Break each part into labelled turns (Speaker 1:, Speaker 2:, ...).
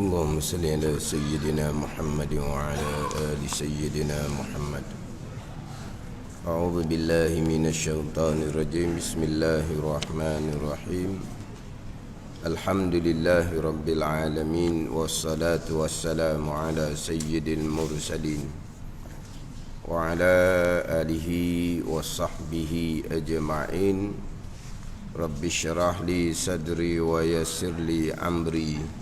Speaker 1: اللهم صل على سيدنا محمد وعلى آل سيدنا محمد. أعوذ بالله من الشيطان الرجيم. بسم الله الرحمن الرحيم. الحمد لله رب العالمين، والصلاة والسلام على سيد المرسلين وعلى آله وصحبه أجمعين. رب اشرح لي صدري ويسر لي أمري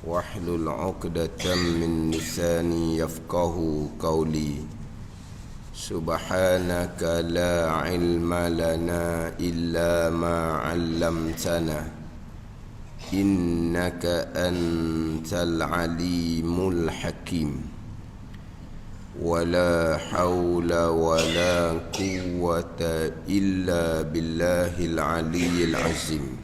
Speaker 1: واحلل عقدة من لساني يفقه قولي. سبحانك لا علم لنا إلا ما علمتنا إنك أنت العليم الحكيم. ولا حول ولا قوة إلا بالله العلي العظيم.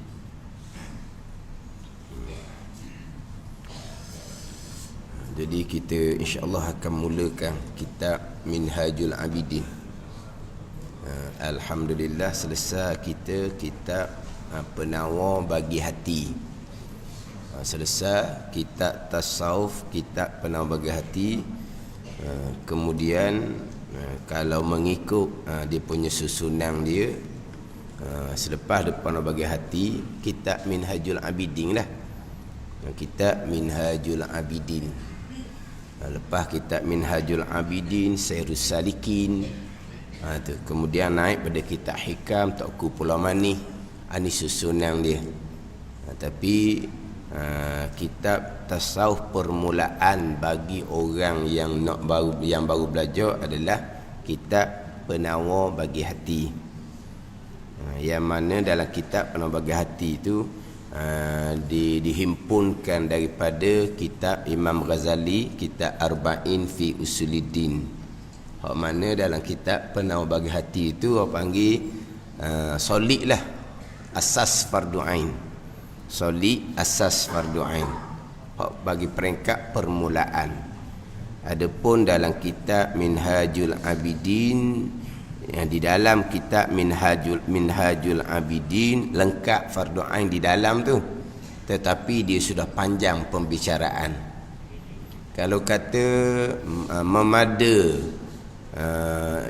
Speaker 1: Jadi kita insya-Allah akan mulakan kitab Minhajul Abidin. Alhamdulillah selesai kita kitab penawar bagi hati. Selesai kitab tasawuf, kitab penawar bagi hati. Kemudian kalau mengikut dia punya susunan dia, selepas depan bagi hati, kitab Minhajul Abidin lah. Kitab Minhajul Abidin. Lepas kitab Minhajul Abidin, Sairus Salikin, tu. Kemudian naik pada kitab Hikam, Tauku Pulau Manih. Ini susunan dia. Tapi kitab tasawuf permulaan bagi orang yang baru belajar adalah kitab penawar bagi hati. Yang mana dalam kitab penawar bagi hati itu dihimpunkan daripada kitab Imam Ghazali, kitab Arba'in fi Usuluddin. Hak mana dalam kitab penawar bagi hati itu orang panggil solid lah, asas fardu ain. Solid asas fardu ain. Hak bagi peringkat permulaan. Adapun dalam kitab Minhajul Abidin, yang di dalam kitab Minhajul Abidin lengkap fardu ain di dalam tu, tetapi dia sudah panjang pembicaraan. Kalau kata memada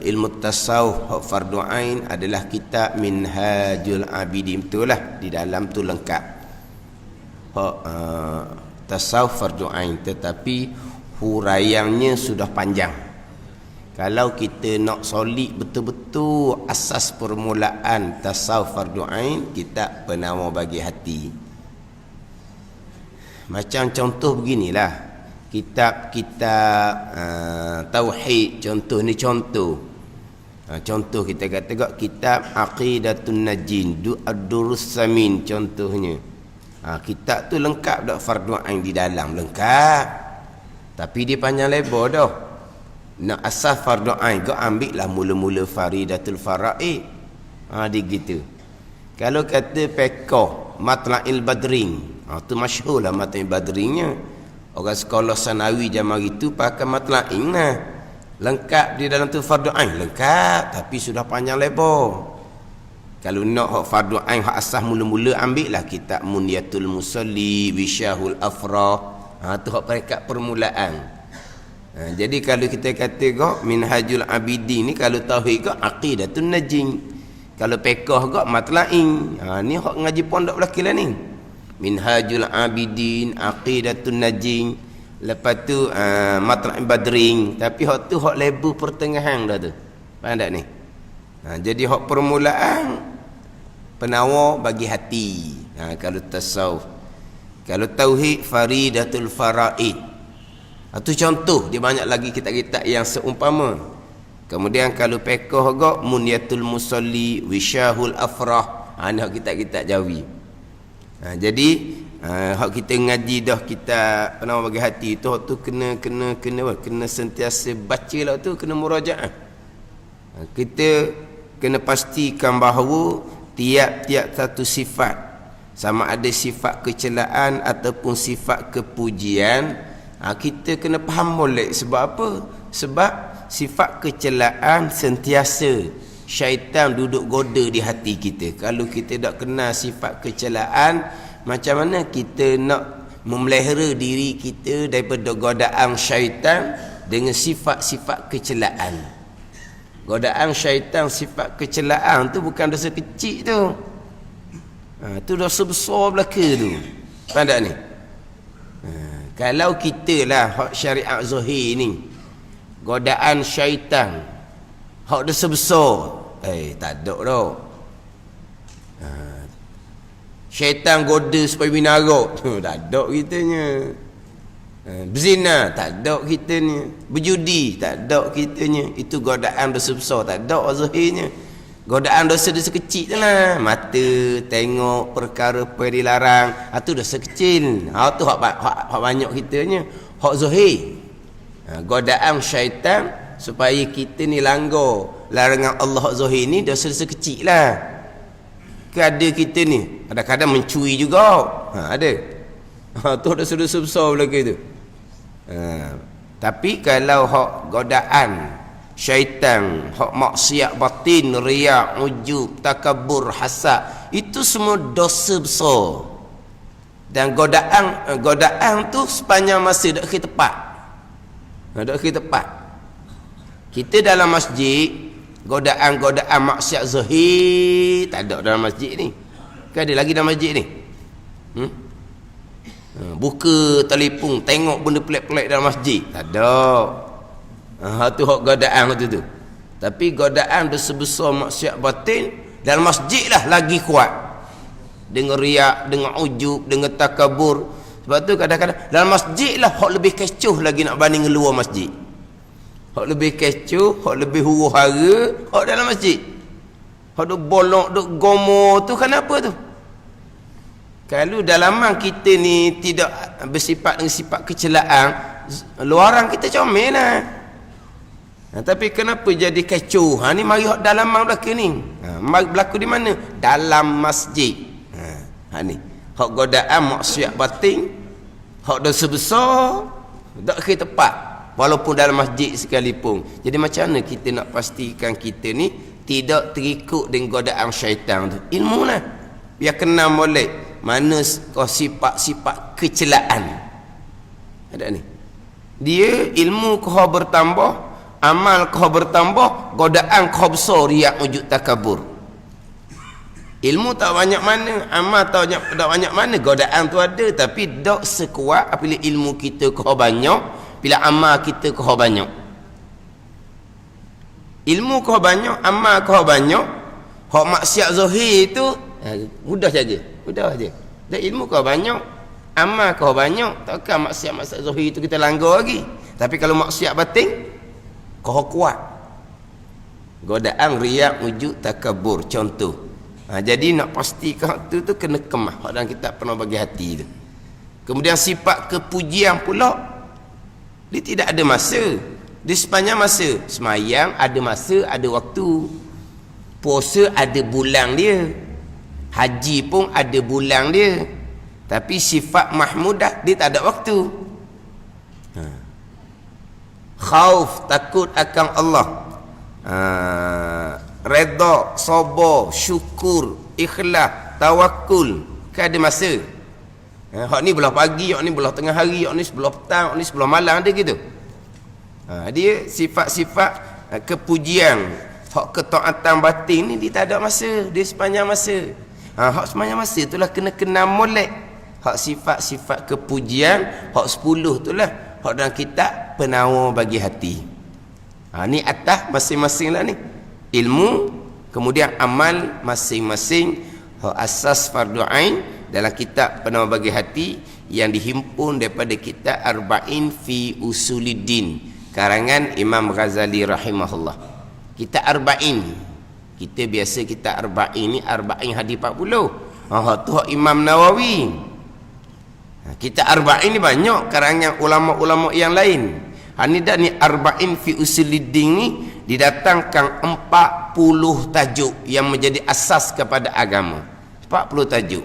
Speaker 1: ilmu tasawuf fardu ain adalah kitab Minhajul Abidin, betul lah, di dalam tu lengkap tasawuf fardu ain, tetapi huraiannya sudah panjang. Kalau kita nak solid betul-betul asas permulaan tasawuf fardu ain, kitab penawar bagi hati. Macam contoh beginilah, kitab-kitab tauhid, contoh ni contoh. Contoh kita kata kitab Aqidatun Najin, Ad-Durrus Samin contohnya. Kitab tu lengkap dak fardu ain di dalam, lengkap. Tapi dia panjang lebar dah. Nak asas fardu ain kau ambil lah mula-mula Faridatul Faraid. Dia gitu. Kalau kata pekoh Matla'il Badring, tu masyhur lah Matla'il Badringnya. Orang sekolah sanawi zaman itu pakai Matla'in lah. Lengkap di dalam tu fardu ain, lengkap, tapi sudah panjang lebar. Kalau nak hak fardu ain hak asas mula-mula, ambil lah kitab Munyatul Musalli, Wisyahul Afrah. Tu hak peringkat permulaan. Jadi kalau kita kata Minhajul Abidin ni, kalau tauhid Aqidatun Najin, kalau pekoh Matla'in. Ni hak ngaji pondok belakang lah ni. Minhajul Abidin, Aqidatun Najin, lepas tu Matla'in Badring. Tapi hak tu hak lebu pertengahan dah tu. Faham tak ni? Jadi hak permulaan penawar bagi hati. Kalau tasawuf. Kalau tauhid Faridatul Faraid. Itu contoh, dia banyak lagi kitab-kitab yang seumpama. Kemudian kalau pekoh Munyatul Musalli, Wisyahul Afrah. Ni hak kitab-kitab Jawi. Jadi hak kita ngaji dah kitab penawar bagi hati tu, hak tu kena sentiasa baca lah tu, kena murajaah. Kita kena pastikan bahawa tiap-tiap satu sifat, sama ada sifat kecelaan ataupun sifat kepujian, kita kena faham molek. Sebab apa? Sebab sifat kecelaan sentiasa syaitan duduk goda di hati kita. Kalau kita tak kenal sifat kecelaan, macam mana kita nak memelihara diri kita daripada godaan syaitan dengan sifat-sifat kecelaan. Godaan syaitan sifat kecelaan tu bukan dosa kecil tu. Tu dosa besar belaka tu. Faham tak ni? Kalau kita lah hak syariat zahir ni, godaan syaitan hak dosa besar, tak ada dah. Syaitan goda supaya minum arak, tak ada kitanya. Berzina, tak ada kitanya. Berjudi, tak ada kitanya. Itu godaan dosa besar, tak ada zahirnya. Godaan dosa-dosa kecil je lah. Mata tengok perkara apa yang dilarang, itu dosa kecil. Itu hak banyak kitanya. Hak zahir, godaan syaitan supaya kita ni langgar larangan Allah hak zahir ni, dosa-dosa kecil lah. Ada kita ni kadang-kadang mencuri juga, ada. Tu dosa-dosa besar belaka tu. Tapi kalau hak godaan syaitan, hak maksiat batin, riak, ujub, takabur, hasad, itu semua dosa besar. Dan godaan tu sepanjang masa dak ke tepat. Dak ke tepat. Kita dalam masjid, godaan-godaan maksiat zahir tak ada dalam masjid ni. Kan ada lagi dalam masjid ni? Buka telefon, tengok benda pelik-pelik dalam masjid, tak ada. Tu hak godaan tu. Tapi godaan dosa besar maksiat batin dalam masjid lah lagi kuat. Dengan riak, dengan ujub, dengan takabur. Sebab tu kadang-kadang dalam masjid lah hak lebih kecoh lagi nak banding luar masjid. Hak lebih kecoh, hak lebih huru-hara hak dalam masjid. Hak duk bolong, duk gomo tu kenapa tu? Kalau dalaman kita ni tidak bersifat dengan sifat kecelaan, luaran kita comel lah. Tapi kenapa jadi kecoh? Ni mari hak dalaman belaka ni. Mari berlaku di mana? Dalam masjid. Ni hak godaan maksiat batin, hak dosa besar, tak ke tepat walaupun dalam masjid sekalipun. Jadi macam mana kita nak pastikan kita ni tidak terikut dengan godaan syaitan tu? Ilmu lah, biar kenal molek mana sifat-sifat kecelaan. Ada ni, dia ilmu kau bertambah, amal kau bertambah, godaan kau besar, riak, ujub, takabur. Ilmu tak banyak mana, amal tak banyak mana, godaan tu ada, tapi tak sekuat apabila ilmu kita kau banyak, bila amal kita kau banyak. Ilmu kau banyak, amal kau banyak, hak maksiat zahir tu mudah saja, mudah saja. Dan ilmu kau banyak, amal kau banyak, takkan maksiat zahir itu kita langgar lagi. Tapi kalau maksiat batin kau kuat, godaan riak, ujub, takabur contoh. Jadi nak pastikan tu kena kemah dalam kitab pernah bagi hati tu. Kemudian sifat kepujian pula, dia tidak ada masa. Di sepanjang masa semayang ada masa, ada waktu. Puasa ada bulan dia, haji pun ada bulan dia. Tapi sifat mahmudah dia tak ada waktu. Khauf, takut akan Allah, redha, sabar, syukur, ikhlas, tawakul, kan ada masa. Hak ni belah pagi, hak ni belah tengah hari, hak ni sebelah petang, hak ni sebelah malam, dia gitu. Dia sifat-sifat kepujian, hak ketaatan batin ni dia tak ada masa, dia sepanjang masa. Hak sepanjang masa itulah kena kenal molek. Hak sifat-sifat kepujian, hak 10 itulah hak dalam kitab penawar bagi hati. Ni atas masing-masing lah ni. Ilmu, kemudian amal masing-masing, hak asas fardu ain dalam kitab penawar bagi hati yang dihimpun daripada kitab Arba'in fi Usuluddin karangan Imam Ghazali rahimahullah. Kitab Arba'in, kita biasa kitab Arba'in ni Arba'in hadis 40. Tu hak Imam Nawawi. Kitab Arba'in ni banyak karangan ulama-ulama yang lain. Ni dah ni Arba'in fi Usuluddin ni didatangkan 40 tajuk yang menjadi asas kepada agama. 40 tajuk.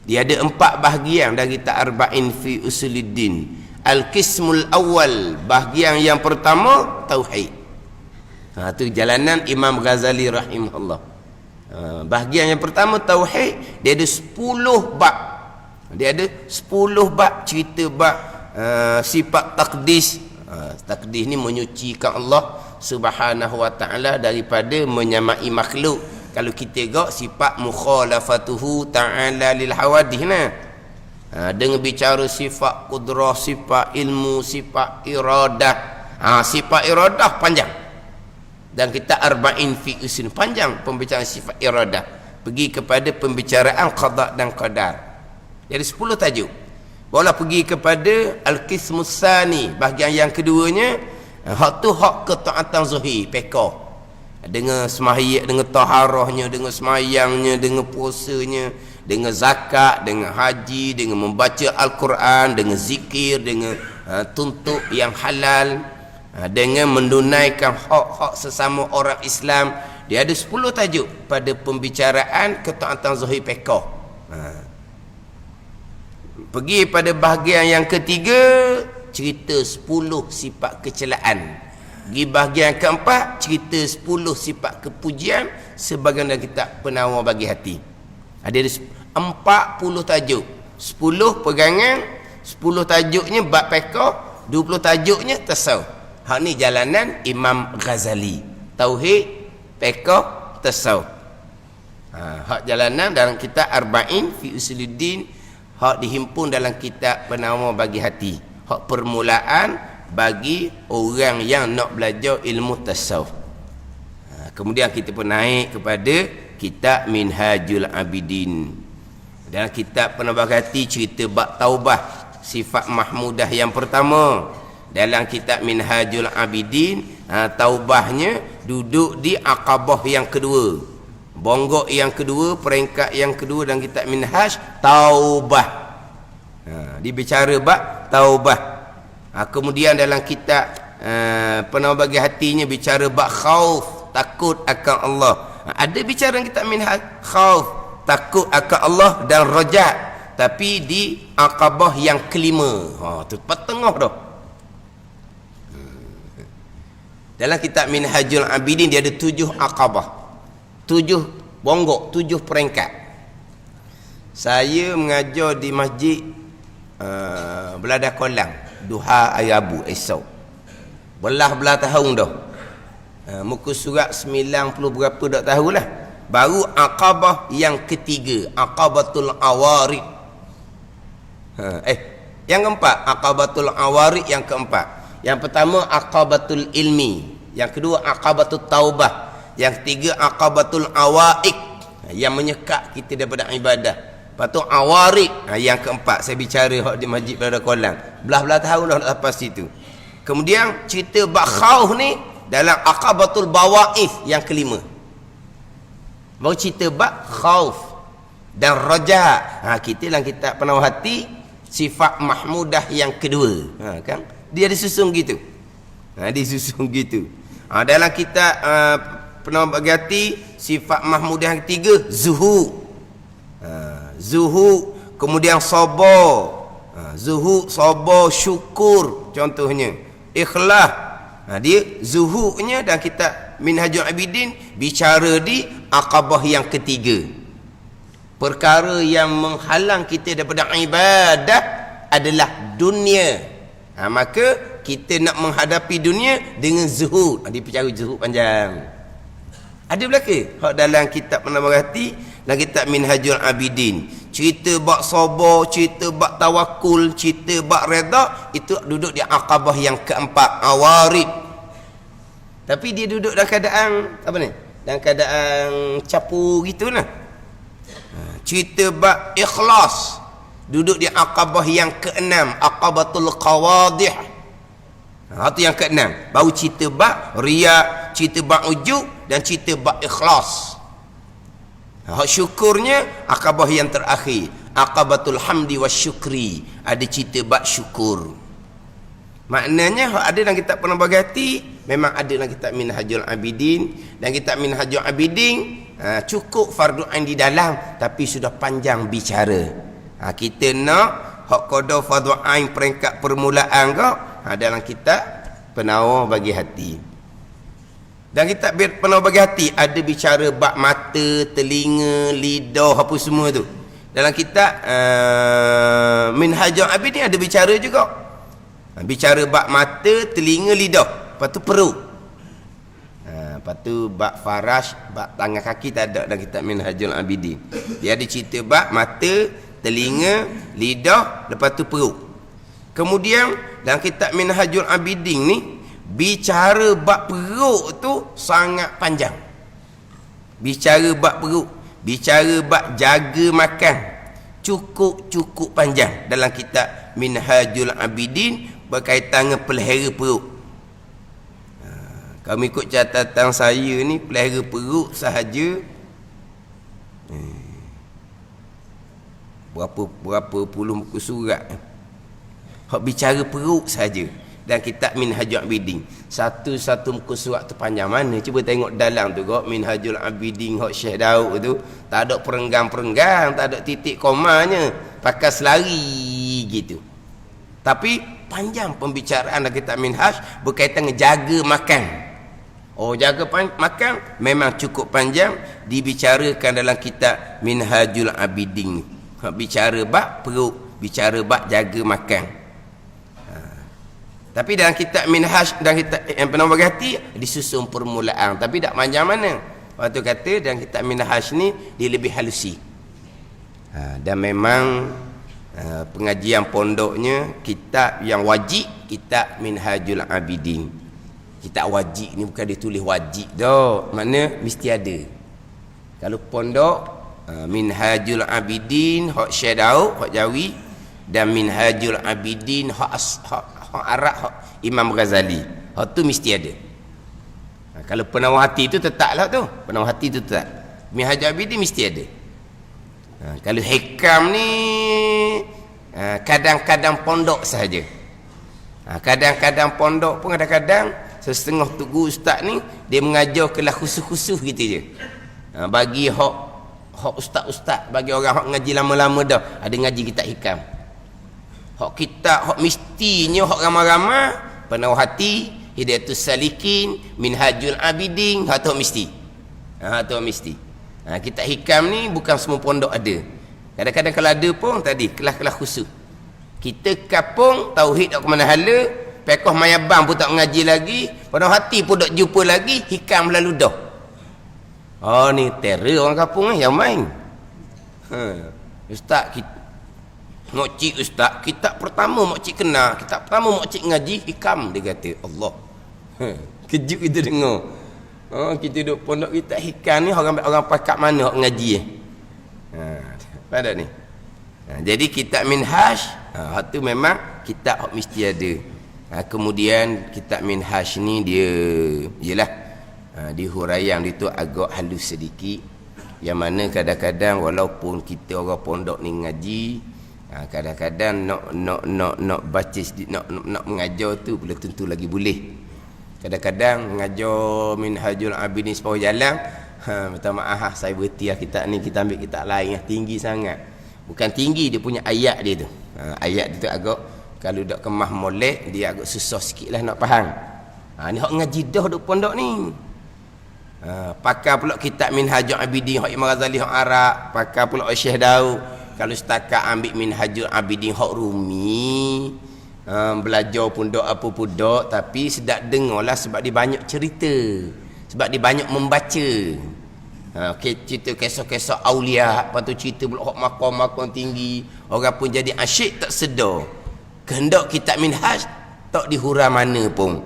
Speaker 1: Dia ada 4 bahagian dari kitab Arba'in fi Usuluddin. Al-Qismul Awal, bahagian yang pertama tauhid. Tu jalanan Imam Ghazali rahimahullah. Bahagian yang pertama tauhid, dia ada 10 bab. Dia ada 10 bab cerita bab sifat takdis. Takdis ni menyucikan Allah Subhanahu wa taala daripada menyamai makhluk. Kalau kita tengok sifat mukhalafatuhu ta'ala lil hawadith dengan bicara sifat qudrah, sifat ilmu, sifat iradah. Sifat iradah panjang. Dan kita arba'in fi usul panjang pembicaraan sifat iradah. Pergi kepada pembicaraan qada dan qadar. Jadi 10 tajuk. Barulah pergi kepada al-qismus tsani, bahagian yang keduanya, hak tu hak ketaatan zahir, pekah. Dengan sembahyang, dengan taharahnya, dengan sembahyangnya, dengan puasanya, dengan zakat, dengan haji, dengan membaca Al-Quran, dengan zikir, dengan tuntut yang halal, dengan menunaikan hak-hak sesama orang Islam. Dia ada 10 tajuk pada pembicaraan ketaatan zahir pekah. Pergi pada bahagian yang ketiga, cerita 10 sifat kecelaan. Pergi bahagian keempat, cerita 10 sifat kepujian sebagai dalam kitab Penawar Bagi Hati. Ada 40 tajuk, 10 pegangan, 10 tajuknya bab fiqh, 20 tajuknya tasawuf. Hak ni jalanan Imam Ghazali, tauhid, fiqh, tasawuf. Hak jalanan dalam kitab Arba'in fi Usuluddin, hak dihimpun dalam kitab Penawar Bagi Hati. Hak permulaan bagi orang yang nak belajar ilmu tasawuf. Kemudian kita pun naik kepada kitab Minhajul Abidin. Dalam kitab Penawar Bagi Hati cerita bab taubah, sifat mahmudah yang pertama. Dalam kitab Minhajul Abidin, taubahnya duduk di akabah yang kedua. Bonggok yang kedua, peringkat yang kedua dalam kitab Minhaj, taubah. Dibicara bab taubah. Kemudian dalam kitab Penawar Bagi Hatinya bicara bab khauf, takut akan Allah. Ada bicara dalam kitab Minhaj khauf, takut akan Allah dan raja, tapi di akabah yang kelima. Tu tengah dah. Dalam kitab Minhajul Abidin dia ada 7 akabah, 7 bonggok, 7 peringkat. Saya mengajar di masjid Belada Kolang, duha air abu esok. Belah tahun dah. Muka surat 90 berapa dak tahulah. Baru akabah yang ketiga, akabatul awarid. Yang keempat, akabatul awarid yang keempat. Yang pertama akabatul ilmi, yang kedua akabatul taubah, yang ketiga akabatul awaik, yang menyekat kita daripada ibadah. Lepas tu awarik, yang keempat saya bicara hak di masjid Belada Kolang. Belah tahun dah lepas situ. Kemudian cerita bab khauf ni dalam akabatul bawaif yang kelima. Baru cerita bab khauf dan raja. Kita dalam kitab Penawar Hati sifat mahmudah yang kedua. Kan? Dia disusun gitu. Disusun gitu. Dalam kitab Penawar Bagi Hati sifat mahmudah yang ketiga zuhud. Zuhud, kemudian sabar. Zuhud, sabar, syukur contohnya. Ikhlas. Dia zuhudnya dan kitab Minhajul Abidin bicara di akabah yang ketiga. Perkara yang menghalang kita daripada ibadah adalah dunia. Maka kita nak menghadapi dunia dengan zuhud. Dia bicara zuhud panjang. Ada belaka hak dalam kitab Penawar Bagi Hati, dalam kitab Minhajul Abidin, cerita bab sabar, cerita bab tawakul, cerita bab redha, itu duduk di akabah yang keempat, awarid. Tapi dia duduk dalam keadaan apa ni? Dalam keadaan capu gitulah. Cerita bab ikhlas duduk di akabah yang keenam, akabatul qawadih. Itu yang keenam. Baru cerita bab riya, cerita bab ujub dan cerita bab ikhlas. Hak syukurnya akabah yang terakhir, akabatul hamdi wasyukri. Ada cerita bab syukur. Maknanya hak ada dalam kitab Penawar Bagi Hati memang ada dalam kitab Minhajul Abidin. Dan kitab Minhajul Abidin cukup fardu ain di dalam, tapi sudah panjang bicara. Kita nak hak qada fardu ain peringkat permulaan kau dalam kitab Penawar Bagi Hati. Dan kitab Penawar Bagi Hati ada bicara bab mata, telinga, lidah, apa semua tu. Dalam kitab Minhajul Abidin ada bicara juga. Bicara bab mata, telinga, lidah, lepas tu perut. Lepas tu bab farash, bab tangan kaki tak ada dalam kitab Minhajul Abidin. Dia ada cerita bab mata, telinga, lidah, lepas tu perut. Kemudian dalam kitab Minhajul Abidin ni bicara bab perut tu sangat panjang. Bicara bab perut, bicara bab jaga makan, cukup panjang dalam kitab Minhajul Abidin berkaitan dengan pelihara perut. Kami ikut catatan saya ni, pelihara perut sahaja berapa puluh muka surat hak bicara perut saja dan kitab Minhajul Abidin. Satu-satu muka surat tu panjang mana? Cuba tengok dalam tu kok Minhajul Abidin hak Syekh Daud tu, tak ada perenggang-perenggang, tak ada titik komanya, pakai selari gitu. Tapi panjang pembicaraan dalam kitab Minhaj berkaitan dengan jaga makan. Jaga makan memang cukup panjang dibicarakan dalam kitab Minhajul Abidin. Bicara bab perut, bicara bab jaga makan. Tapi dalam kitab Minhaj, dalam kitab yang pernah bagi hati disusun permulaan, tapi tak panjang mana. Waktu kata dalam kitab Minhaj ni dia lebih halusi. Dan memang pengajian pondoknya kitab yang wajib, kitab Minhajul Abidin. Kitab wajib ni bukan ditulis wajib dah, makna mesti ada. Kalau pondok Minhajul Abidin hak Syekh Daud, hak Jawi, dan Minhajul Abidin hak Arab, hak Imam Ghazali, hak tu mesti ada. Kalau penawar hati tu tetaplah tu, penawar hati tu tetap. Minhajul Abidin mesti ada. Kalau hikam ni kadang-kadang pondok sahaja. Kadang-kadang pondok pun kadang-kadang setengah tugu ustaz ni dia mengajar kelas khusus-khusus gitu je. Bagi hak ustaz-ustaz, bagi orang hak ngaji lama-lama dah, ada ngaji kitab hikam. Hak kitab hak mestinya hak ramai-ramai, Penawar Hati, Hidayatus Salikin, Minhajul Abidin, hak tu mesti. Tu mesti. Kitab hikam ni bukan semua pondok ada. Kadang-kadang kalau ada pun tadi kelas-kelas khusus. Kita kapung tauhid tak ke mana hala, pekoh mayabang pun tak mengaji lagi, Penawar Hati pun tak jumpa lagi, hikam lalu dah. Ni terror orang kampung ni yang main. Ustaz kita mokcik ustaz, kitab pertama mokcik kenal, kitab pertama mokcik ngaji hikam, dia kata. Allah. Kejut kita dengar. Kita duduk pondok kitab hikam ni orang pakak mana hak ngaji pada ni. Jadi kitab Minhaj hak tu memang kitab hak mesti ada. Kemudian kitab Minhaj ni dia yalah di huraian dia tu agak halus sedikit, yang mana kadang-kadang walaupun kita orang pondok ni ngaji, kadang-kadang nak baca nak mengajar tu belum tentu lagi boleh. Kadang-kadang mengajar Minhajul Abidin separuh jalan, minta maaf saya berhenti kitab ni, kita ambil kitab lain yang tinggi sangat. Bukan tinggi, dia punya ayat dia tu. Ayat dia tu agak kalau dak kemah molek dia agak susah sikitlah nak faham. Ni hak ngaji dah duk pondok ni. Pakai pula kitab Minhajul Abidin hak Imam Ghazali hak Arab, pakai pula Syekh Daud. Kalau setakat ambil Minhajul Abidin hak Rumi, belajar pun dok apa pun dok, tapi sedap dengarlah sebab dia banyak cerita, sebab dia banyak membaca. Cerita kisah-kisah aulia, lepas tu cerita pula hak makam-makam tinggi, orang pun jadi asyik tak sedar. Kehendak kitab Minhaj tak dihura mana pun.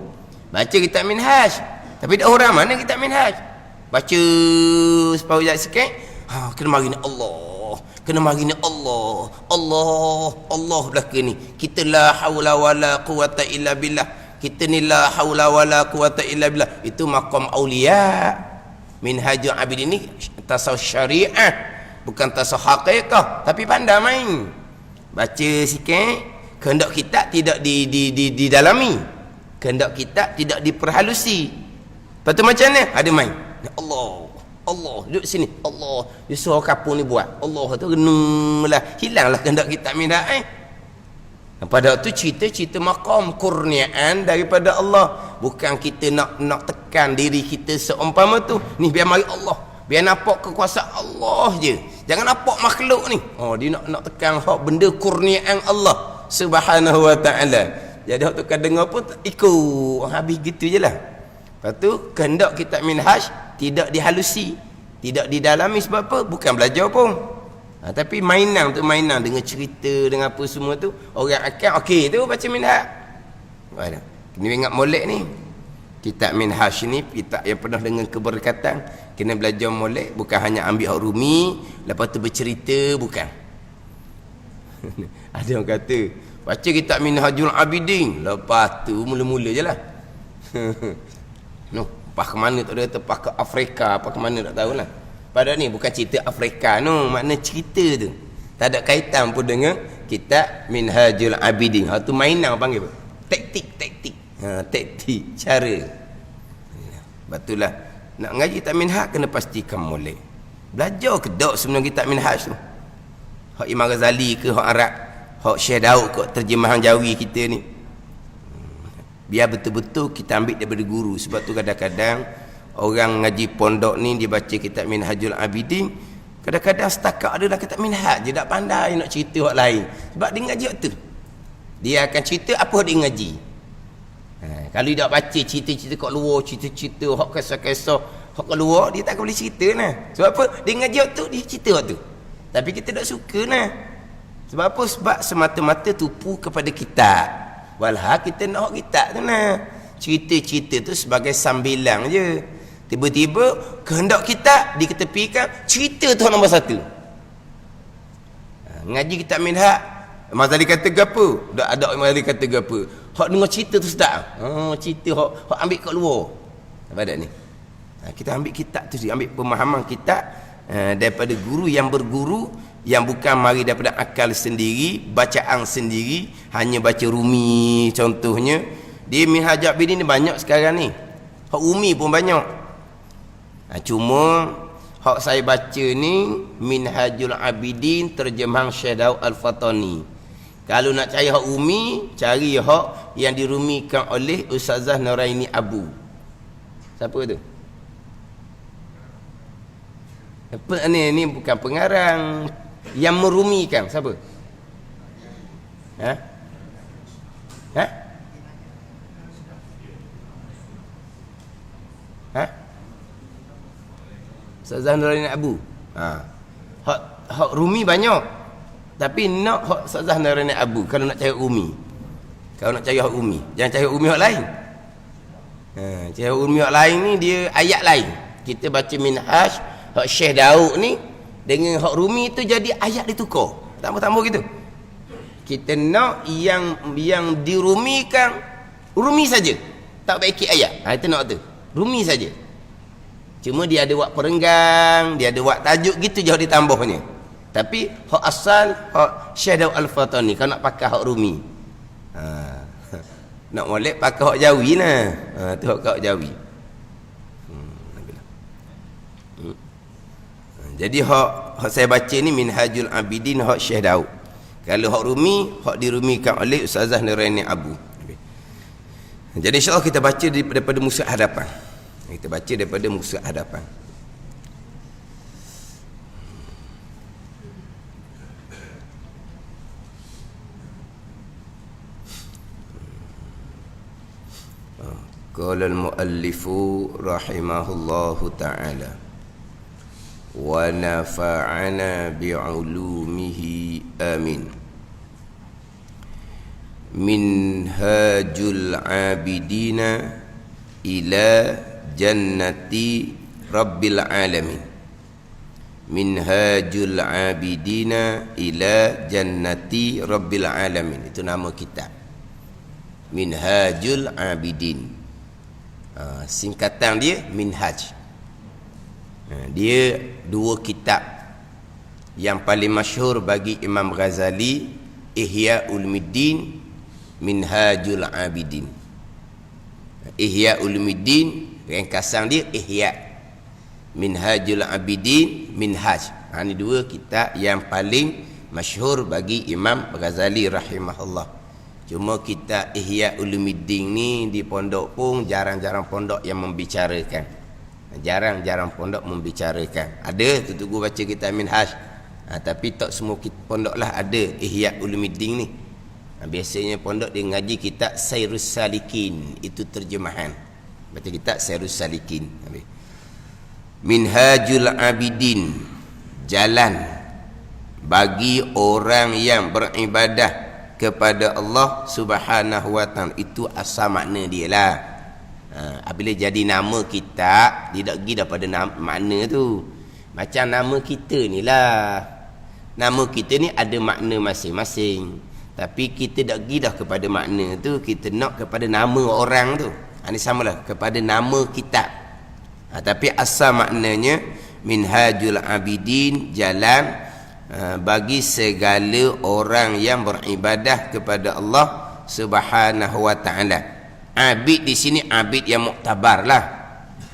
Speaker 1: Baca kitab Minhaj, tapi tak hura mana kitab Minhaj. Baca separuh jat sikit, kena mari ni Allah, kena mari ni Allah, Allah belaka ni. Kita la haula wala quwata illa billah. Kita ni la haula wala quwata illa billah. Itu maqam aulia. Minhajul Abidin ni tasawuf syariah, bukan tasawuf haqiqah, tapi pandai main. Baca sikit, kehendak kitab tidak didalami, kehendak kitab tidak diperhalusi. Lepas tu macam mana? Ada main. Allah duduk sini, Allah dia suruh kapung ni buat, Allah tu renunglah, hilanglah kehendak kitab minhaj. Pada waktu cerita maqam kurniaan daripada Allah, bukan kita nak tekan diri kita seumpama tu ni biar mari Allah, biar nampak kekuasaan Allah je. Jangan nampak makhluk ni. Dia nak tekan hak benda kurniaan Allah Subhanahu wa taala. Jadi hak tukar dengar pun ikut habis gitu je lah. Lepas tu kehendak kitab minhaj tidak dihalusi, tidak didalami. Sebab apa? Bukan belajar pun. Tapi mainan dengan cerita, dengan apa semua tu, orang akan okey tu baca minhaj. Kena ingat molek ni. Kitab minhaj ni kitab yang penuh dengan keberkatan. Kena belajar molek, bukan hanya ambil hak rumi lepas tu bercerita, bukan. Ada orang kata baca kitab Minhajul Abidin, lepas tu mula-mula je lah. Pas ke mana tak ada, pas ke Afrika, apa ke mana tak tahulah. Padahal ni bukan cerita Afrika makna cerita tu tak ada kaitan pun dengan kitab Minhajul Abidin. Tu mainan panggil apa? Taktik. Taktik, cara. Betulah nak ngaji kitab minhaj kena pastikan molek. Belajar ke tak sebenarnya kitab minhaj tu? Hak Imam Ghazali ke hak Arab, hak Syekh Daud ke terjemahan Jawi kita ni. Biar betul-betul kita ambil daripada guru. Sebab tu kadang-kadang orang ngaji pondok ni dia baca kitab Minhajul Abidin, kadang-kadang setakat adalah kitab minhaj je, tak pandai nak cerita hak lain. Sebab dia ngaji hak tu, dia akan cerita apa dia ngaji. Kalau dia tak baca cerita-cerita kat luar, cerita-cerita hak kisah-kisah hak kat luar, dia tak boleh cerita nah. Sebab apa? Dia ngaji hak tu, dia cerita hak tu. Tapi kita tak suka nah. Sebab apa? Sebab semata-mata tupu kepada kitab. Walhal kita nak hak kitab tu nah. Cerita-cerita tu sebagai sambilan je. Tiba-tiba kehendak kitab diketepikan, cerita tu nombor satu. Ngaji kitab minhaj, Imam Ghazali kata gapo? Tak ada Imam Ghazali kata gapo. Hak dengar cerita tu sedap. Cerita hak ambil kat luar. Apa dak ni? Kita ambil kitab tu, ambil pemahaman kitab daripada guru yang berguru, yang bukan mari daripada akal sendiri, bacaan sendiri, hanya baca rumi contohnya. Di Minhaj Abidin ni banyak sekarang ni. Hak umi pun banyak. Cuma hak saya baca ni Minhajul Abidin terjemahan Syekh Daud Al-Fatani. Kalau nak cari hak umi, cari hak yang dirumikan oleh Ustazah Nuraini Abu. Siapa tu? Apa ni bukan pengarang, yang merumikan. Siapa? Ustazah Nuraini Abu. Hak rumi banyak. Tapi nak hak Ustazah Nuraini Abu kalau nak cari umi. Kalau nak cari hak umi, jangan cari umi hak lain. Cari umi hak lain ni dia ayat lain. Kita baca minhaj hak Syekh Daud ni dengan hak rumi tu jadi ayat ditukar. Tambah-tambah gitu. Kita nak yang dirumikan rumi saja. Tak baiki ayat. Itu nak tu. Rumi saja. Cuma dia ada buat perenggang, dia ada buat tajuk gitu jauh ditambahnya. Tapi hak asal hak Syekh Daud Al-Fatani kalau nak pakai hak rumi. Nak molek pakai hak Jawi lah. Tu hak Jawi. Jadi hak saya baca ni Minhajul Abidin hak Syekh Daud. Kalau hak rumi, hak dirumikan oleh Ustazah Nuraini Abu. Jadi insya-Allah kita baca daripada mushaf hadapan. Kita baca daripada mushaf hadapan. Qala al-muallifu rahimahullahu ta'ala wa nafa'ana bi'ulumihi amin. Minhajul abidina ila jannati rabbil alamin. Minhajul abidina ila jannati rabbil alamin. Itu nama kitab. Minhajul Abidin. Singkatan dia Minhaj. Dia dua kitab yang paling masyhur bagi Imam Ghazali, Ihya Ulumuddin, Minhajul Abidin. Ihya Ulumuddin ringkasan dia Ihya. Minhajul Abidin, Minhaj. Ini dua kitab yang paling masyhur bagi Imam Ghazali rahimahullah. Cuma kitab Ihya Ulumuddin ni di pondok pun jarang-jarang pondok yang membicarakan. Jarang-jarang pondok membicarakan. Ada tu guru baca kitab Minhaj, Tapi tak semua pondok lah ada Ihya Ulumuddin ni. Biasanya pondok dia ngaji kitab Sairus Salikin, itu terjemahan. Baca kitab Sairus Salikin. Minhajul Abidin, jalan bagi orang yang beribadah kepada Allah Subhanahu wa taala. Itu asal makna dia lah. Apabila jadi nama kitab, dia tak pergi daripada makna tu. Macam nama kita ni lah. Nama kita ni ada makna masing-masing. Tapi kita tak pergi dah kepada makna tu, kita nak kepada nama orang tu. Ini samalah kepada nama kitab. Tapi asal maknanya Minhajul Abidin, jalan bagi segala orang yang beribadah kepada Allah Subhanahu wa taala. Abid di sini abid yang muktabar lah.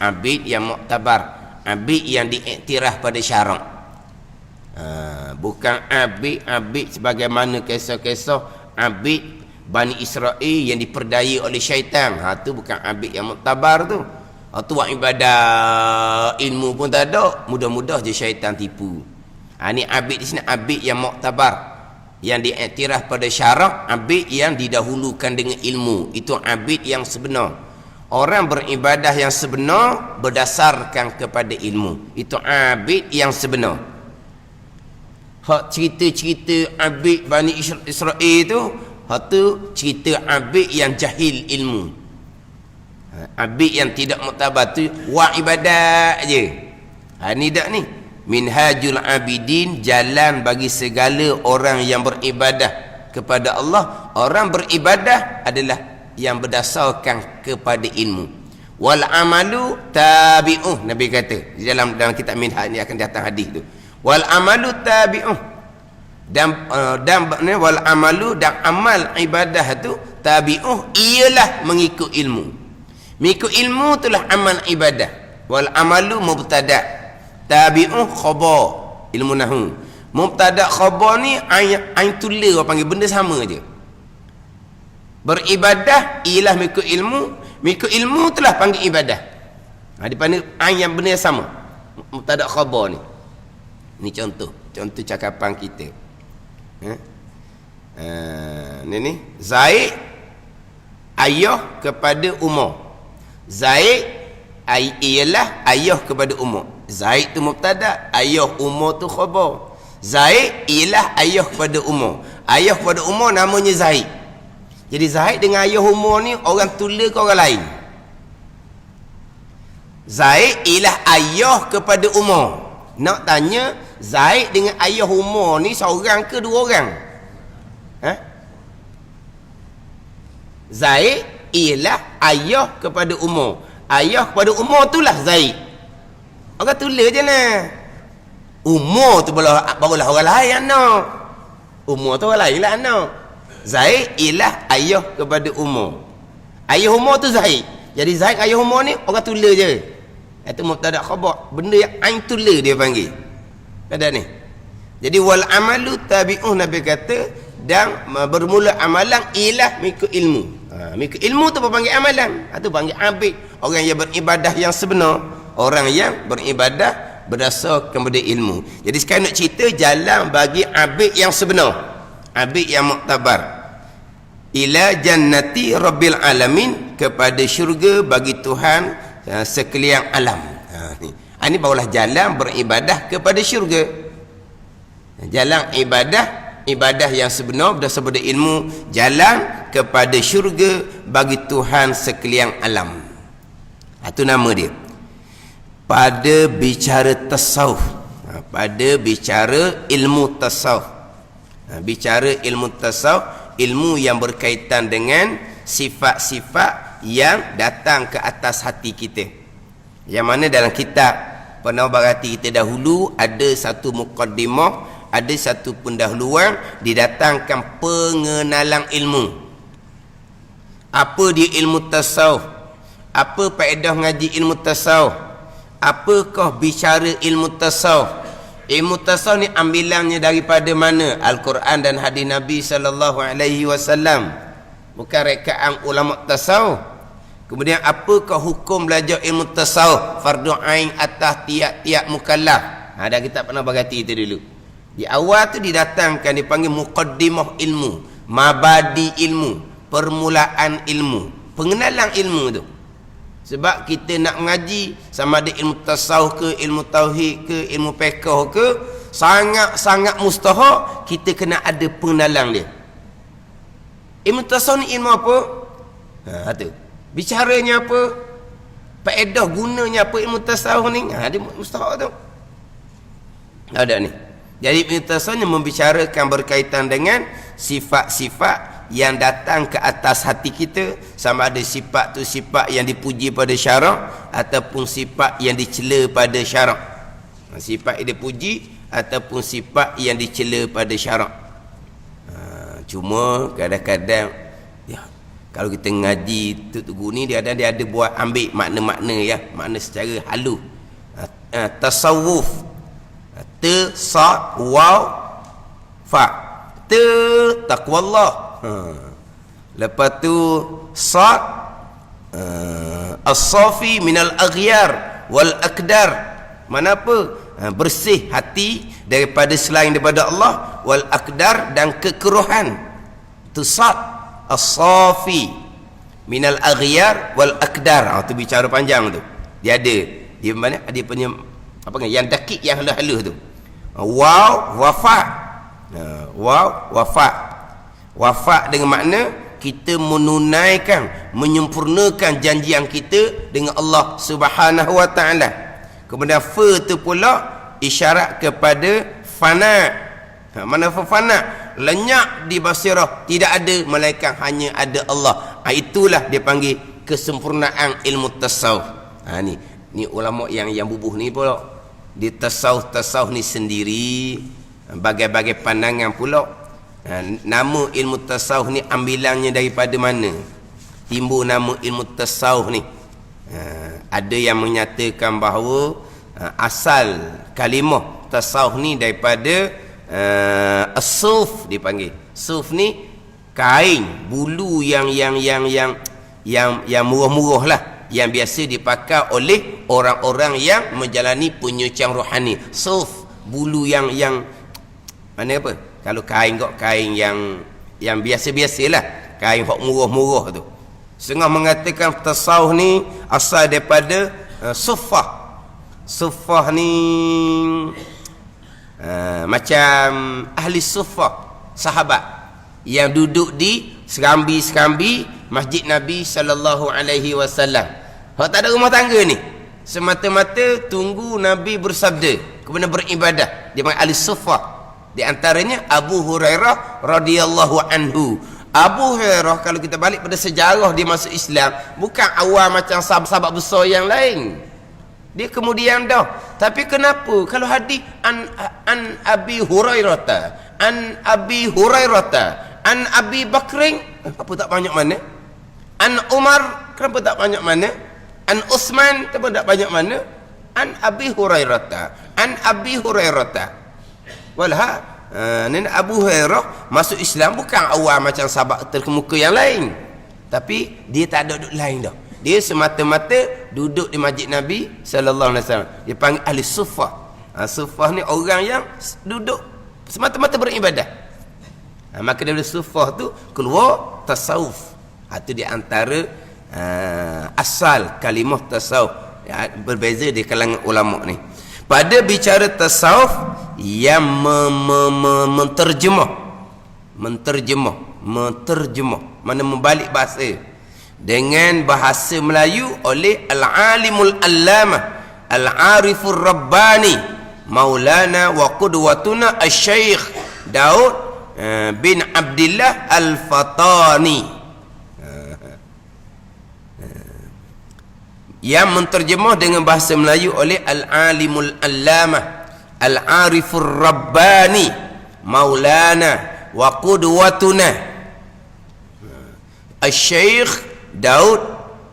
Speaker 1: Abid yang muktabar, abid yang diiktiraf pada syarak. Bukan abid sebagaimana kisah-kisah abid Bani Israel yang diperdaya oleh syaitan. Tu bukan abid yang muktabar tu. Tu buat ibadah, ilmu pun tak ada, mudah-mudah je syaitan tipu. Ni abid di sini abid yang muktabar, yang diiktiraf pada syarak, abid yang didahulukan dengan ilmu. Itu abid yang sebenar. Orang beribadah yang sebenar berdasarkan kepada ilmu. Itu abid yang sebenar. Hak cerita-cerita abid Bani Israel tu, hak tu cerita abid yang jahil ilmu. Abid yang tidak muktabar tu wa ibadat je. Ni dak ni Minhajul Abidin, jalan bagi segala orang yang beribadah kepada Allah. Orang beribadah adalah yang berdasarkan kepada ilmu. Wal amalu tabi'uh, Nabi kata dalam kitab Minhaj ni, akan datang hadis tu. Wal amalu tabi'uh, dan wal amalu, dan amal ibadah tu tabi'uh, ialah mengikut ilmu. Mengikut ilmu itulah amal ibadah. Wal amalu mubtada', tabi'uh khabar, ilmu nahwu. Mubtada' khabar ni ain tula orang panggil, benda sama je. Beribadah ialah mengikut ilmu, mengikut ilmu itulah panggil ibadah. Dipanggil ain yang benda yang sama. Mubtada' khabar ni. Ni contoh cakapan kita. Ni Zaid ayah kepada Umar. Zaid ialah ayah kepada Umar. Zaid tu mubtada', ayah Umar tu khabar. Zaid ialah ayah kepada Umar. Ayah kepada Umar namanya Zaid. Jadi Zaid dengan ayah Umar ni orang tula ke orang lain? Zaid ialah ayah kepada Umar. Nak tanya, Zaid dengan ayah Umar ni seorang ke dua orang? Zaid ialah ayah kepada Umar. Ayah kepada Umar itulah Zaid. Orang tula je lah. Umar tu barulah orang lain anak. Umar tu orang lain lah anak. Zaid ialah ayah kepada Umar. Ayah Umar tu Zaid. Jadi Zaid ayah Umar ni orang tula je. Itu mubtada' khabar, benda yang ain tula dia panggil. Ada ni. Jadi wal amalu tabi'uh, Nabi kata, dan bermula amalan ialah mengikut ilmu. Mengikut ilmu tu panggil amalan. Itu panggil abid, orang yang beribadah yang sebenar, orang yang beribadah berdasarkan kepada ilmu. Jadi sekarang nak cerita jalan bagi abid yang sebenar, abid yang muktabar. Ila jannati rabbil alamin, kepada syurga bagi Tuhan sekalian alam. Ini barulah jalan beribadah kepada syurga. Jalan ibadah yang sebenar berdasarkan pada ilmu, jalan kepada syurga bagi Tuhan sekalian alam. Itu nama dia. Pada bicara tasawuf, pada bicara ilmu tasawuf, bicara ilmu tasawuf, ilmu yang berkaitan dengan sifat-sifat yang datang ke atas hati kita, yang mana dalam kitab Penawar Hati kita dahulu ada satu muqaddimah, ada satu pendahuluan, didatangkan pengenalan ilmu. Apa dia ilmu tasawuf? Apa faedah ngaji ilmu tasawuf? Apakah bicara ilmu tasawuf? Ilmu tasawuf ni ambilannya daripada mana? Al-Quran dan hadis Nabi sallallahu alaihi wasallam. Bukan rekaan ulama tasawuf. Kemudian apakah hukum belajar ilmu tasawuf? Fardu ain atas tiap-tiap mukallaf. Ada kita pernah berhati itu dulu. Di awal tu didatangkan, dipanggil muqaddimah ilmu, mabadi ilmu, permulaan ilmu, pengenalan ilmu tu. Sebab kita nak mengaji, sama ada ilmu tasawuf ke, ilmu tauhid ke, ilmu fiqh ke, sangat-sangat mustahak kita kena ada pengenalan dia. Ilmu tasawuf ni ilmu apa? Tu. Bicaranya apa? Faedah gunanya apa ilmu tasawuf ni? Dia mustahak tu. Ada ni. Jadi ilmu tasawuf ni membicarakan berkaitan dengan sifat-sifat yang datang ke atas hati kita, sama ada sifat tu sifat yang dipuji pada syarak ataupun sifat yang dicela pada syarak. Sifat yang dipuji ataupun sifat yang dicela pada syarak. Cuma kadang-kadang ya, kalau kita ngaji tu ni dia ada buat ambil makna-makna ya, makna secara halus. Tasawuf, waw fa, taqwallah. Lepas tu sad, as-safi minal aghyar wal akdar. Mana apa? Bersih hati daripada selain daripada Allah, wal akdar, dan kekeruhan. Tu sad, as-safi minal aghyar wal akdar. Tu bicara panjang tu. Dia mana? Dia punya apa kan? Yang dakik, yang halus-halus tu. Waw wafa. Waw wafa. Wafat dengan makna kita menunaikan, menyempurnakan janjian kita dengan Allah Subhanahu wa taala. Kemudian fa tu pula isyarat kepada fana. Mana fana? Lenyap di basirah, tidak ada malaikat, hanya ada Allah. Itulah dia panggil kesempurnaan ilmu tasawuf. Ni ulama yang bubuh ni pula. Di tasawuf ni sendiri bagai-bagai pandangan pula. Nama ilmu tasawuf ni ambilannya daripada mana? Timbul nama ilmu tasawuf ni. Ada yang menyatakan bahawa asal kalimah tasawuf ni daripada as-suf dipanggil. Suf ni kain bulu yang murah-murah lah, yang biasa dipakai oleh orang-orang yang menjalani penyucian rohani. Suf, bulu yang mana apa? Kalau kain yang biasa-biasalah, kain hok murah-murah tu. Setengah mengatakan tasawuf ni asal daripada suffah. Suffah ni macam ahli suffah, sahabat yang duduk di serambi-serambi Masjid Nabi sallallahu alaihi wasallam. Hok tak ada rumah tangga ni. Semata-mata tunggu Nabi bersabda, kemudian beribadah. Dia panggil ahli suffah. Di antaranya Abu Hurairah radhiyallahu anhu. Abu Hurairah, kalau kita balik pada sejarah dia masuk Islam, bukan awal macam sahabat-sahabat besar yang lain. Dia kemudian dah. Tapi kenapa kalau hadis an Abi Hurairah, an Abi Hurairah, an Abi Bakrin, apa tak banyak mana? An Umar, kenapa tak banyak mana? An Utsman, kenapa tak banyak mana? An Abi Hurairah, an Abi Hurairah. Walha Nenek Abu Hurairah masuk Islam bukan awal macam sahabat terkemuka yang lain, tapi dia tak ada duduk lain dah. Dia semata-mata duduk di Masjid Nabi sallallahu alaihi wasallam. Dia panggil ahli suffah. Suffah ni orang yang duduk semata-mata beribadah. Maka dari suffah tu keluar tasawuf. Itu di antara asal kalimah tasawuf. Berbeza di kalangan ulama ni. Pada bicara tasawuf yang menterjemah, mana membalik bahasa dengan bahasa Melayu oleh al-alimul allamah al-arifur rabbani maulana wa qudwatuna asy-syaikh Daud bin Abdillah al-Fatani. Yang menterjemah dengan bahasa Melayu oleh al-alimul allamah al-arifur rabbani maulana wa qudwatuna asy-syaikh Daud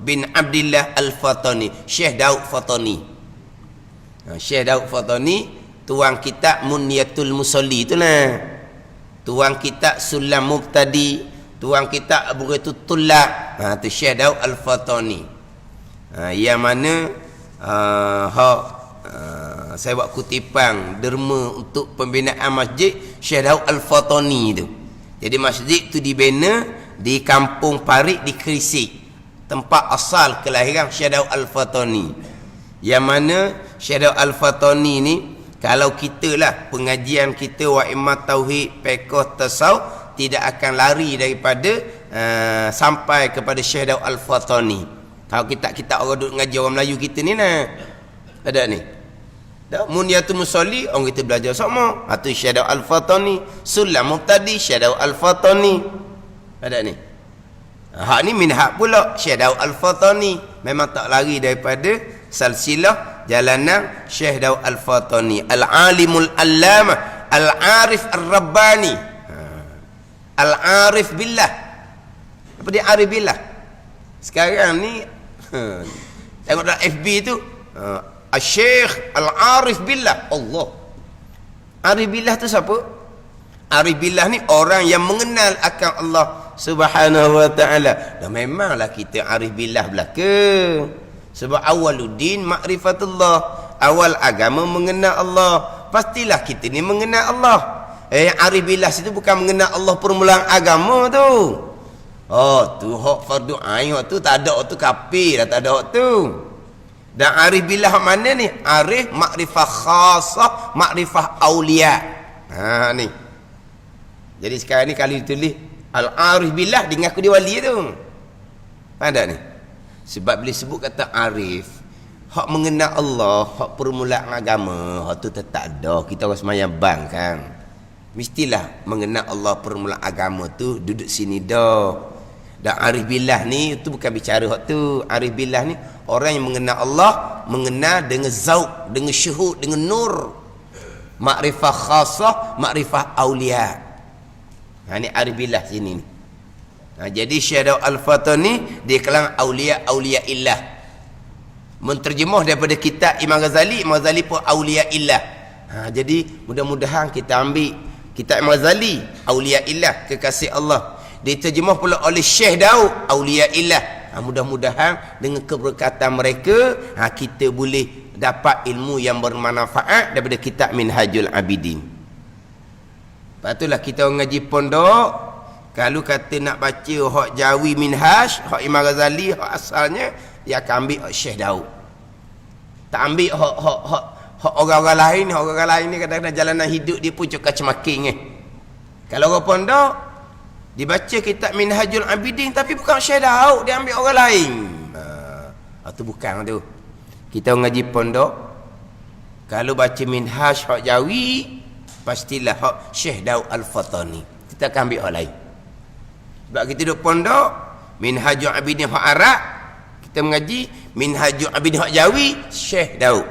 Speaker 1: bin Abdillah al-Fatani. Syekh Daud Fatani. Syekh Daud Fatani tuang kitab Munyatul Musalli itulah. Tuang kitab Sulam Mubtadi, tuang kitab Abu Ghaitul Tullab. Tu Syekh Daud al-Fatani. Yang mana Saya buat kutipan derma untuk pembinaan masjid Syekh Daud Al-Fatani tu. Jadi masjid tu dibina di Kampung Parit di Kerisik, tempat asal kelahiran Syekh Daud Al-Fatani. Yang mana Syekh Daud Al-Fatani ni, kalau kita lah pengajian kita wa immat tauhid fiqh tasawuf tidak akan lari daripada sampai kepada Syekh Daud Al-Fatani. Kalau kita orang duduk ngaji orang Melayu kita ni nah. Ada ni. Dah Munyatul Musalli orang kita belajar sama. Atau Syekh Daud Al-Fatani, Sulam Mubtadi Syekh Daud Al-Fatani. Ada ni. Hak ni minhaj pula Syekh Daud Al-Fatani. Memang tak lari daripada silsilah jalanan Syekh Daud Al-Fatani, Al-Alimul Allamah, Al-Arif Ar-Rabbani. Al-Arif Billah. Apa dia Arif Billah? Sekarang ni tengok dalam FB tu Al-Syekh Al-Arif Billah. Allah. Arif Billah tu siapa? Arif Billah ni orang yang mengenal akan Allah Subhanahu wa ta'ala. Dan memanglah kita Arif Billah belaka. Sebab awaluddin ma'rifatullah. Awal agama mengenal Allah. Pastilah kita ni mengenal Allah. Arif Billah situ bukan mengenal Allah permulaan agama tu. Oh tu hak fardu ain, hak tu tak ada, hak tu kafir dah, tak ada hak tu. Dan arif billah mana ni? Arif makrifah khasah, makrifah aulia. Ha ni. Jadi sekarang ni kalau ditulis al-arif billah dia ngaku dia wali tu. Ada ni. Sebab bila sebut kata arif, hak mengenal Allah, hak permulaan agama, hak tu tetap ada. Kita orang sembahyang bang kan. Mestilah mengenal Allah permulaan agama tu duduk sini dah. Dan arif billah ni itu bukan bicara hak tu. Arif billah ni orang yang mengenal Allah, mengenal dengan zauq, dengan syuhud, dengan nur. Makrifah khasah, makrifah aulia. Ha ni arif billah sini ni. Ha, jadi Syekh Daud Al-Fatani dia kalangan aulia illah. Menterjemah daripada kitab Imam Ghazali, Imam Ghazali pun aulia illah. Ha, jadi mudah-mudahan kita ambil kitab Imam Ghazali, aulia illah, kekasih Allah. Diterjemah pula oleh Syekh Daud, aulia illah. Ha, mudah-mudahan dengan keberkatan mereka kita boleh dapat ilmu yang bermanfaat daripada kitab Minhajul Abidin. Lepas itulah kita ngaji pondok, kalau kata nak baca hak Jawi Minhaj, hak Imam Ghazali, hak asalnya dia akan ambil hak Syekh Daud. Tak ambil hak orang-orang lain. Orang-orang lain ni kadang-kadang jalanan hidup dia pun cakap cemaking Kalau orang pondok dibaca kitab Minhajul Abidin tapi bukan Syekh Daud, dia ambil orang lain. Itu bukan tu. Kita ngaji pondok, kalau baca Minhaj hak Jawi, pastilah hak Syekh Daud Al-Fatani. Kita akan ambil orang lain. Sebab kita duduk pondok, Minhajul Abidin hak Arab, kita mengaji Minhajul Abidin hak Jawi, Syekh Daud.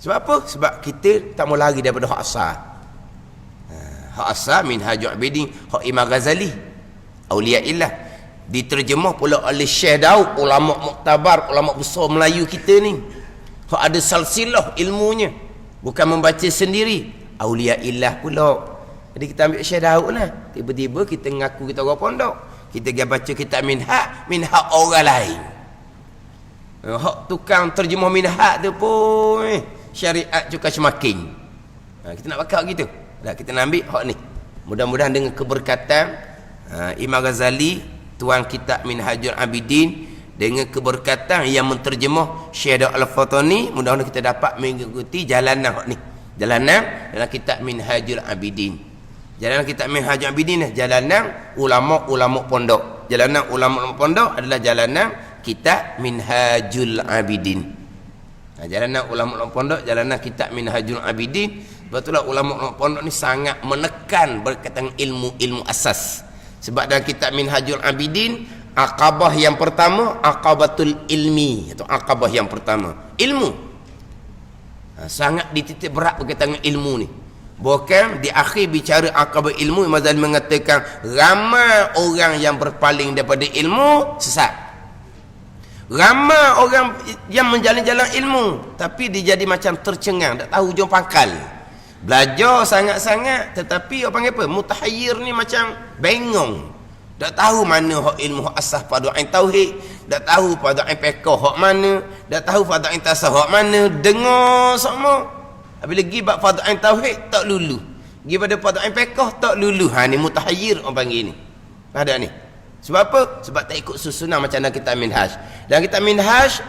Speaker 1: Sebab apa? Sebab kita tak mau lari daripada hak asal. Hak asal Minhajul Abidin hak Imam Ghazali, aulia illah, diterjemah pula oleh Syekh Daud, ulama muktabar, ulama besar Melayu kita ni. Hak ada silsilah ilmunya, bukan membaca sendiri, aulia illah pula. Jadi kita ambil Syekh Daud lah. Tiba-tiba kita ngaku kita orang pondok, kita pergi baca kitab minhaj orang lain. Hak tukang terjemah minhaj tu pun syariat juga semakin. Kita nak bakar gitu. Dah kita nak ambil hak ni. Mudah-mudahan dengan keberkatan Imam Ghazali, tuan kitab Minhajul Abidin, dengan keberkatan yang menterjemah Syekh Daud Al-Fatani, mudah-mudahan kita dapat mengikuti jalanan hak ni. Jalanan dalam kitab Minhajul Abidin. Jalanan kitab Minhajul Abidin jalanan ulama-ulama pondok. Jalanan ulama-ulama pondok adalah jalanan kitab Minhajul Abidin. Jalanan ulama-ulama pondok, jalanan kitab Minhajul Abidin. Betullah ulama-ulama pondok ni sangat menekan berkaitan ilmu asas. Sebab dalam kitab Minhajul Abidin, aqabah yang pertama, aqabatul ilmi, itu aqabah yang pertama, ilmu. Sangat dititik berat berkaitan dengan ilmu ni. Bukan di akhir bicara aqabah ilmu, Imam Ghazali mengatakan ramai orang yang berpaling daripada ilmu sesat. Ramai orang yang menjalan-jalan ilmu tapi dia jadi macam tercengang, tak tahu hujung pangkal. Belajar sangat-sangat tetapi orang panggil apa? Mutahayyir ni macam bengong. Tak tahu mana hak ilmu hak asas fardu ain tauhid, tak tahu fardu ain fiqh hak mana, tak tahu fardu ain tasawuf hak mana, dengar semua. Apabila pergi bab fardu ain tauhid tak lulu. Pergi pada fardu ain fiqh tak lulu. Ha ni mutahayyir orang panggil ni. Ada ni. Sebab apa? Sebab tak ikut susunan macam dalam kitab Minhaj. Dalam kitab Minhaj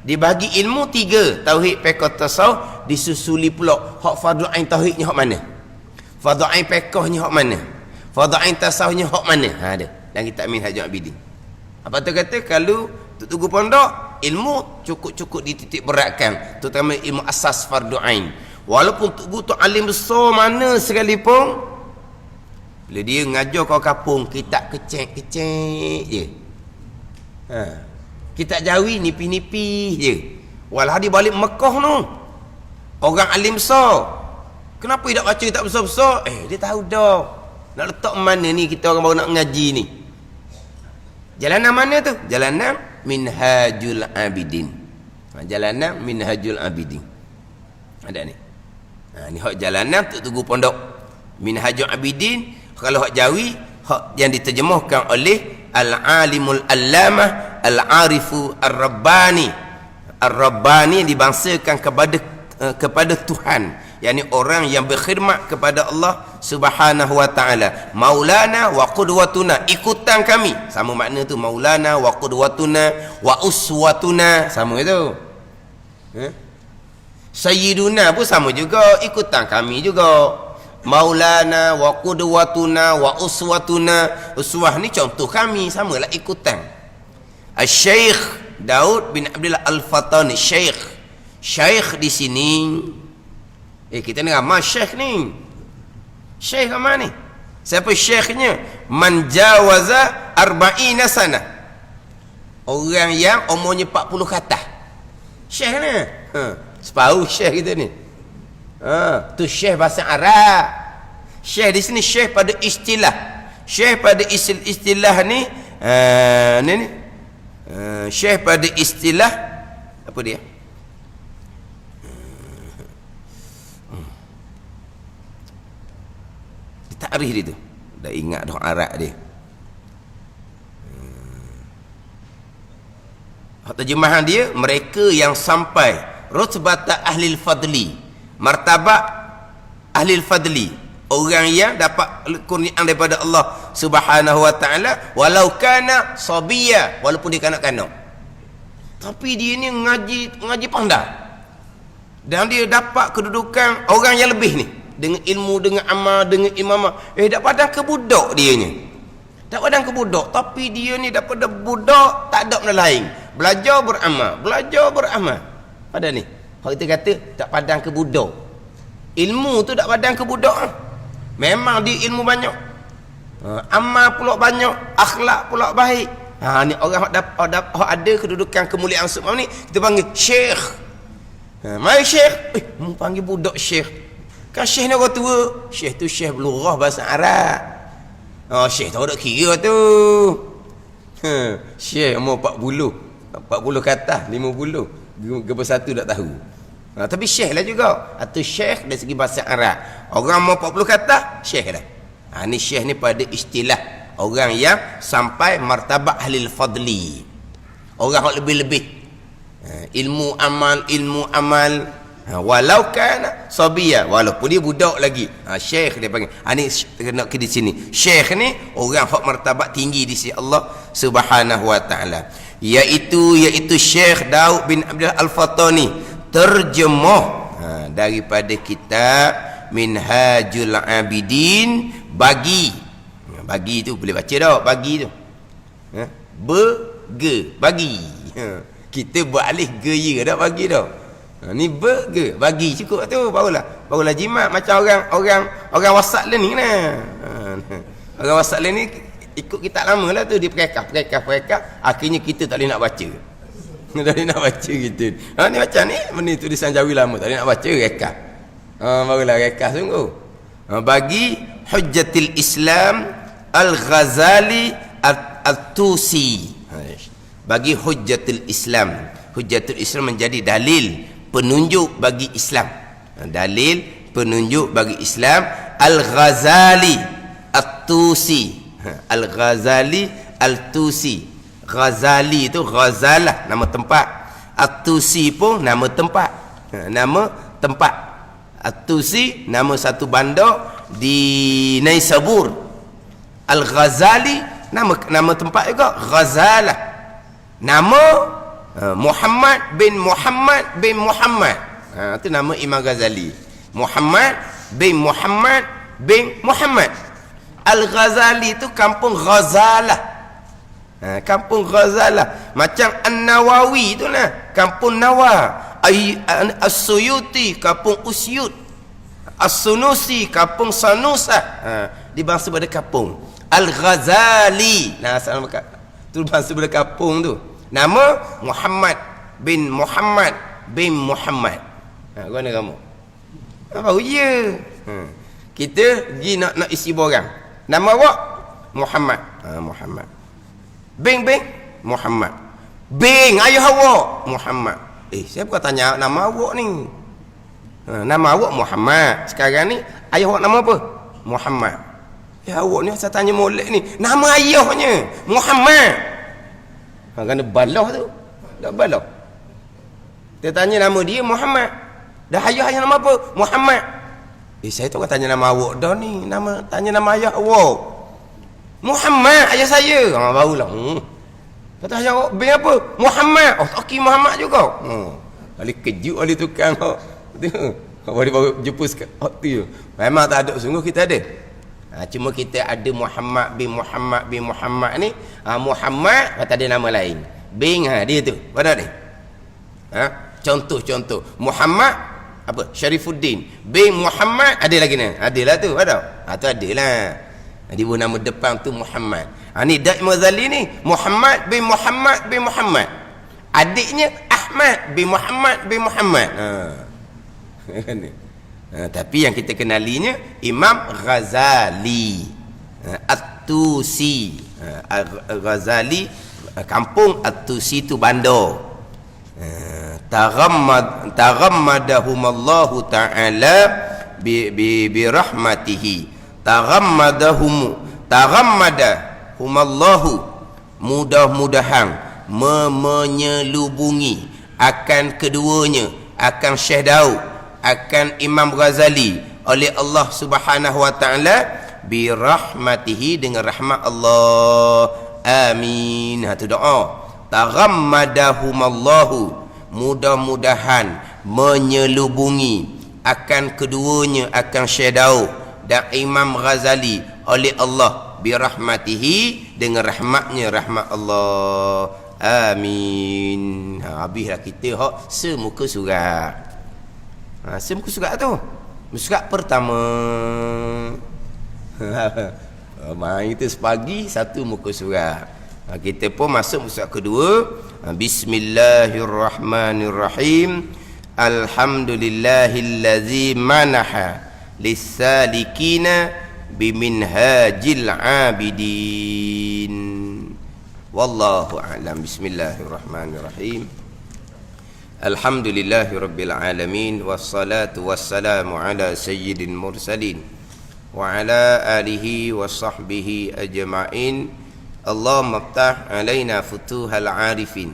Speaker 1: dibagi ilmu 3, tauhid, fiqh, tasawuf, disusuli pula hak fardu ain tauhidnya hak mana? Fardu ain fiqhnya hak mana? Fardu ain tasawufnya hak mana? Ha ada. Dan kita Minhajul Abidin. Apa tu kata kalau tok tugu pondok ilmu cukup-cukup dititik beratkan, terutama ilmu asas fardu ain. Walaupun tugu tu alim besar mana sekalipun, bila dia ngajar kau kampung kitab kecek-kecek je. Ha. Kitab Jawi nipis-nipis je. Walau dia balik Mekah tu. Orang alim besar. Kenapa dia tak baca kitab besar-besar? Dia tahu dah. Nak letak mana ni kita orang baru nak mengaji ni? Jalanan mana tu? Jalanan Minhajul Abidin. Jalanan Minhajul Abidin. Ada ni. Ni hak jalanan tu tugu pondok. Minhajul Abidin. Kalau hak Jawi, hak yang diterjemahkan oleh Al-Alimul Allamah Al-Arifu Ar-Rabbani. Ar-Rabbani yang dibangsakan kepada Tuhan, yakni orang yang berkhidmat kepada Allah Subhanahu wa taala. Maulana wa qudwatuna, ikutan kami. Sama makna tu, maulana wa qudwatuna wa uswatuna, sama itu. Sayyiduna pun sama juga, ikutan kami juga. Maulana wa qudwatuna wa uswatuna, uswah ni contoh kami, samalah ikutan. Al-Syekh Daud bin Abdullah Al-Fatani, Syekh di sini. Kita ni ramai syekh ni. Syekh ramai ni. Siapa syekhnya? Man jawaza arba'ina sana. Orang yang umurnya 40 ke atas. Syekh ni. Separuh syekh kita ni. Tu syekh bahasa Arab. Syekh di sini syekh pada istilah. Syekh pada istilah ni ni syekh pada istilah apa dia? Takrif dia tu. Dah ingat dah Arab dia. Terjemahan dia, mereka yang sampai rutbata ahlil fadli, martabat ahlil fadli, orang yang dapat kurniaan daripada Allah Subhanahu wa taala, walau kana sabiya, walaupun dia kanak-kanak. Tapi dia ni ngaji pandai. Dan dia dapat kedudukan orang yang lebih ni. Dengan ilmu, dengan amal, dengan imamah. Tak padang ke budak dia ni. Tak padang ke budak. Tapi dia ni daripada budak tak ada benda lain. Belajar beramal. Pada ni. Kalau kita kata tak padang ke budak. Ilmu tu tak padang ke budak. Memang dia ilmu banyak. Amal pula banyak. Akhlak pula baik. Ni orang ada kedudukan kemuliaan semua ni. Kita panggil syekh. Mari syekh. Mu panggil budak syekh. Kan syekh ni orang tua. Syekh tu syekh belughah bahasa Arab. Syekh tu ada kira tu. Syekh umur 40 ke atas, 50. Gebel satu tak tahu. Tapi syekh lah juga. Atau syekh dari segi bahasa Arab. Orang umur 40 ke atas, syekh dah. Ni syekh ni pada istilah orang yang sampai martabat ahlil fadli. Orang yang lebih-lebih. Ilmu amal. Walau kan sabiya, walaupun dia budak lagi. Syekh dia panggil. Ni kena ke di sini. Syekh ni orang hak martabat tinggi di sisi Allah Subhanahu wa taala. Iaitu Syekh Daud bin Abdullah Al-Fatani, terjemah daripada kitab Minhajul Abidin. Bagi tu boleh baca dah, bagi tu. Bagi. Kita buat alih ge dah, bagi dah. Ni burger bagi cukup tu, barulah jimat. Macam orang WhatsApp learning nah. Orang WhatsApp learning ikut kita lama lah tu, dia perekah. Akhirnya kita tak boleh nak baca. Tak boleh nak baca gitu. Ni macam ni tulisan Jawi lama tak boleh nak baca, rekah. Barulah rekah sungguh. Bagi Hujjatul Islam Al-Ghazali At-Tusi. Bagi Hujjatul Islam. Hujjatul Islam menjadi dalil penunjuk bagi Islam. Dalil penunjuk bagi Islam. Al-Ghazali At-Tusi. Al-Ghazali, Al-Tusi. Ghazali itu Ghazalah, nama tempat. At-Tusi pun nama tempat. Nama tempat. At-Tusi nama satu bandar di Naisabur. Al-Ghazali nama tempat juga Ghazalah. Nama Muhammad bin Muhammad bin Muhammad. Itu nama Imam Ghazali. Muhammad bin Muhammad bin Muhammad. Al-Ghazali itu kampung Ghazalah. Kampung Ghazalah. Macam An-Nawawi tu lah, kampung Nawa. As-Suyuti kampung Usyud. As-Sunusi kampung Sanusa. Di bangsa pada kampung. Al-Ghazali. Nah, asal tu bangsa pada kampung tu. Nama Muhammad bin Muhammad bin Muhammad. Mana kamu? Baru je. Kita pergi nak isi borang. Nama awak Muhammad. Muhammad. Bing Muhammad. Bing ayah awak Muhammad. Siapa tanya nama awak ni? Nama awak Muhammad. Sekarang ni ayah awak nama apa? Muhammad. Ya awak ni saya tanya molek ni, nama ayahnya Muhammad. Kena balah tu. Dah balah. Dia tanya nama dia Muhammad. Dah ayah nama apa? Muhammad. Saya tu tanya nama awak dah ni. Tanya nama ayah awak. Muhammad, ayah saya. Barulah. Kata ayah awak bin apa? Muhammad. Okey Muhammad juga. Balik kejut oleh tukang. Baru jumpa tu. Memang tak ada, sungguh kita ada. Cuma kita ada Muhammad bin Muhammad bin Muhammad ni. Muhammad kata dia nama lain. Bin dia tu. Mana dia? Contoh. Muhammad apa? Syarifuddin bin Muhammad, ada lagi ni. Adalah tu, ada. Tu adalah. Dia pun nama depan tu Muhammad. Ni Daim Ghazali ni Muhammad bin Muhammad bin Muhammad. Adiknya Ahmad bin Muhammad bin Muhammad. Tapi yang kita kenalinya Imam Ghazali. At-Tusi. Ghazali kampung At-Tusi tu bandar. Taghammadahumullahu ta'ala bi rahmatihi. Taghammadahumullahu, mudah-mudahan menyelubungi akan keduanya, akan Syekh Daud, akan Imam Ghazali oleh Allah Subhanahu wa taala bi rahmatihi, dengan rahmat Allah. Amin. Tu doa. Taghammadahumullahu, mudah-mudahan menyelubungi akan keduanya, akan Syekh Daud dan Imam Ghazali oleh Allah bi rahmatihi, dengan rahmatnya, rahmat Allah. Amin. Habislah kita semuka surat. Semuka surat tu. Surat pertama. Main itu sepagi satu muka surat. Kita pun masuk surat kedua. Bismillahirrahmanirrahim. Alhamdulillahillazi manaha lissalikina biminhajil abidin. Wallahu a'lam. Bismillahirrahmanirrahim. Alhamdulillahirabbil alamin, wassalatu wassalamu ala sayyidil mursalin wa ala alihi wa sahbihi ajma'in. Allahumma iftah alaina futuhal arifin.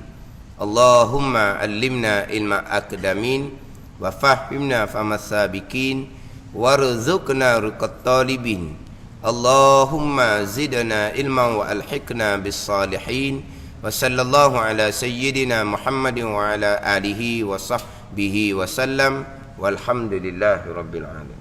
Speaker 1: Allahumma allimna ilma akdamin wa fahimna famas sabiqin warzuqna ruqat talibin. Allahumma zidna ilman wa alhiqna bis salihin. Wa sallallahu ala sayyidina Muhammadin wa ala alihi wa sahbihi wa sallam. Walhamdulillahi rabbil alamin.